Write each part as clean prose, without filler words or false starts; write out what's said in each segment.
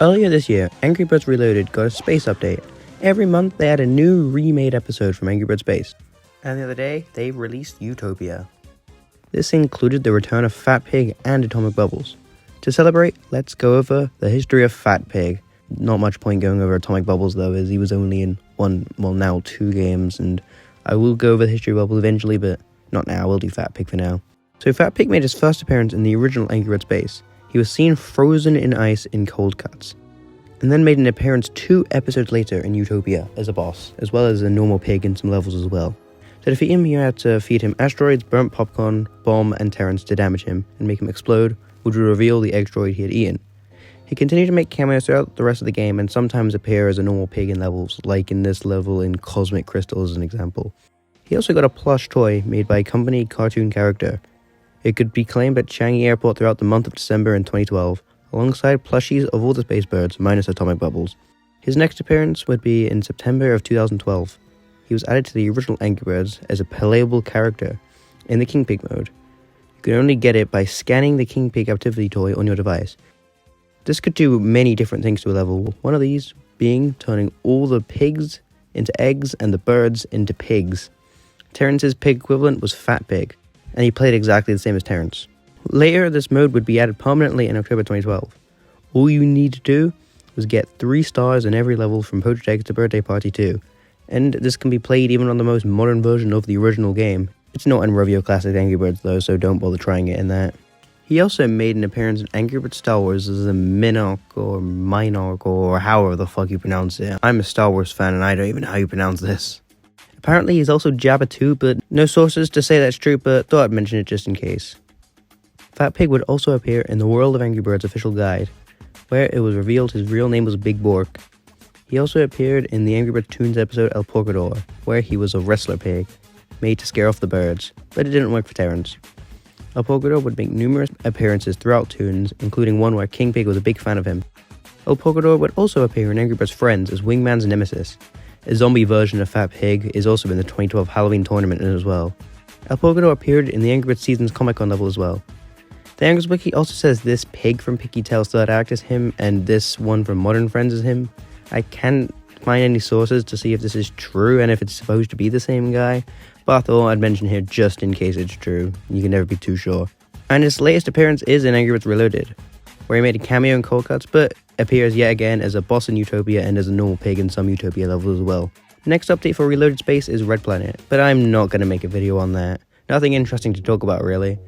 Earlier this year, Angry Birds Reloaded got a space update. Every month they had a new remade episode from Angry Birds Space. And the other day, they released Utopia. This included the return of Fat Pig and Atomic Bubbles. To celebrate, let's go over the history of Fat Pig. Not much point going over Atomic Bubbles though, as he was only in now 2 games, and I will go over the history of Bubbles eventually, but not now. We'll do Fat Pig for now. So Fat Pig made his first appearance in the original Angry Birds Space. He was seen frozen in ice in cold cuts, and then made an appearance 2 episodes later in Utopia as a boss, as well as a normal pig in some levels as well. To defeat him, you had to feed him asteroids, burnt popcorn, bomb, and Terrans to damage him and make him explode, which would reveal the asteroid he had eaten. He continued to make cameos throughout the rest of the game and sometimes appear as a normal pig in levels, like in this level in Cosmic Crystal as an example. He also got a plush toy made by a company cartoon character. It could be claimed at Changi Airport throughout the month of December in 2012, alongside plushies of all the space birds, minus Atomic Bubbles. His next appearance would be in September of 2012. He was added to the original Angry Birds as a playable character in the King Pig mode. You could only get it by scanning the King Pig activity toy on your device. This could do many different things to a level, one of these being turning all the pigs into eggs and the birds into pigs. Terrence's pig equivalent was Fat Pig, and he played exactly the same as Terrence. Later, this mode would be added permanently in October 2012. All you need to do was get 3 stars in every level from Poached Eggs to Birthday Party 2, and this can be played even on the most modern version of the original game. It's not in Rovio Classic Angry Birds though, so don't bother trying it in that. He also made an appearance in Angry Birds Star Wars as a Minarch or however the fuck you pronounce it. I'm a Star Wars fan and I don't even know how you pronounce this. Apparently he's also Jabba too, but no sources to say that's true, but thought I'd mention it just in case. Fat Pig would also appear in the World of Angry Birds official guide, where it was revealed his real name was Big Bork. He also appeared in the Angry Birds Toons episode El Porcador, where he was a wrestler pig, made to scare off the birds, but it didn't work for Terrence. El Porcador would make numerous appearances throughout Toons, including one where King Pig was a big fan of him. El Porcador would also appear in Angry Birds Friends as Wingman's nemesis. A zombie version of Fat Pig is also in the 2012 Halloween tournament as well. El Porcador appeared in the Angry Birds Seasons Comic-Con level as well. The Angry Birds Wiki also says this pig from Picky Tail's third act is him, and this one from Modern Friends is him. I can't find any sources to see if this is true and if it's supposed to be the same guy, but I thought I'd mention here just in case it's true. You can never be too sure. And his latest appearance is in Angry Birds Reloaded, where he made a cameo in Cold Cuts, but appears yet again as a boss in Utopia and as a normal pig in some Utopia levels as well. Next update for Reloaded Space is Red Planet, but I'm not going to make a video on that. Nothing interesting to talk about really.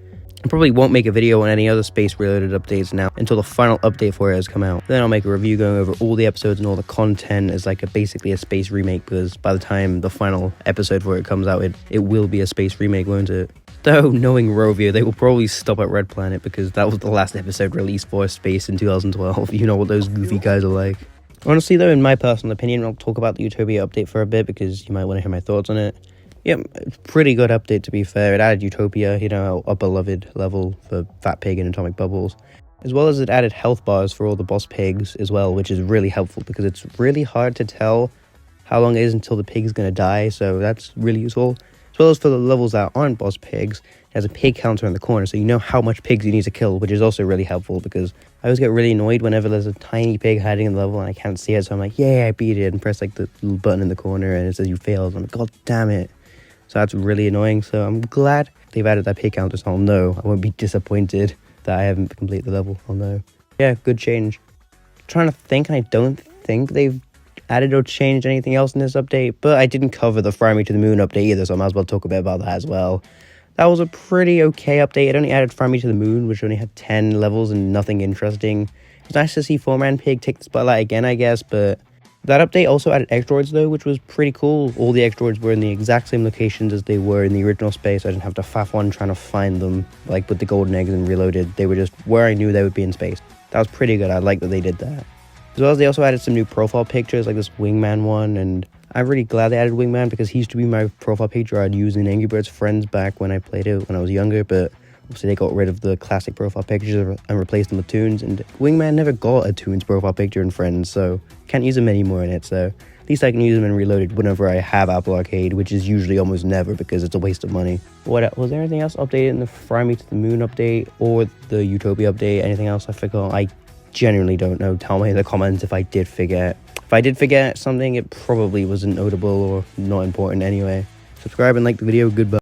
I probably won't make a video on any other Space Reloaded updates now until the final update for it has come out. Then I'll make a review going over all the episodes and all the content as like basically a space remake, because by the time the final episode for it comes out, it will be a space remake, won't it? Though, knowing Rovio, they will probably stop at Red Planet because that was the last episode released for Space in 2012. You know what those goofy guys are like. Honestly though, in my personal opinion, I'll talk about the Utopia update for a bit because you might want to hear my thoughts on it. Yeah, pretty good update to be fair. It added Utopia, a beloved level for Fat Pig and Atomic Bubbles, as well as it added health bars for all the boss pigs as well, which is really helpful because it's really hard to tell how long it is until the pig's going to die, so that's really useful. As well as for the levels that aren't boss pigs, it has a pig counter in the corner, so you know how much pigs you need to kill, which is also really helpful because I always get really annoyed whenever there's a tiny pig hiding in the level and I can't see it, so I'm like, yeah, I beat it, and press like the little button in the corner and it says you failed. I'm like, god damn it. So that's really annoying, so I'm glad they've added that pig counter, so I'll know. I won't be disappointed that I haven't completed the level. I'll know. Yeah, good change. I'm trying to think, and I don't think they've added or changed anything else in this update, but I didn't cover the Fry Me to the Moon update either, so I might as well talk a bit about that as well. That was a pretty okay update. It only added Fry Me to the Moon, which only had 10 levels and nothing interesting. It's nice to see 4-Man Pig take the spotlight again, I guess, but that update also added X-Droids though, which was pretty cool. All the X-Droids were in the exact same locations as they were in the original space. I didn't have to faff one trying to find them, like with the golden eggs and Reloaded. They were just where I knew they would be in space. That was pretty good. I like that they did that. As well as they also added some new profile pictures, like this Wingman one, and I'm really glad they added Wingman because he used to be my profile picture I'd use in Angry Birds Friends back when I played it when I was younger, but obviously they got rid of the classic profile pictures and replaced them with Toons, and Wingman never got a Toons profile picture in Friends, so can't use him anymore in it, so at least I can use them in Reloaded whenever I have Apple Arcade, which is usually almost never because it's a waste of money. What was there anything else updated in the Fry Me to the Moon update or the Utopia update? Anything else I forgot? I genuinely don't know. Tell me in the comments if I did forget. If I did forget something, it probably wasn't notable or not important anyway. Subscribe and like the video. Goodbye.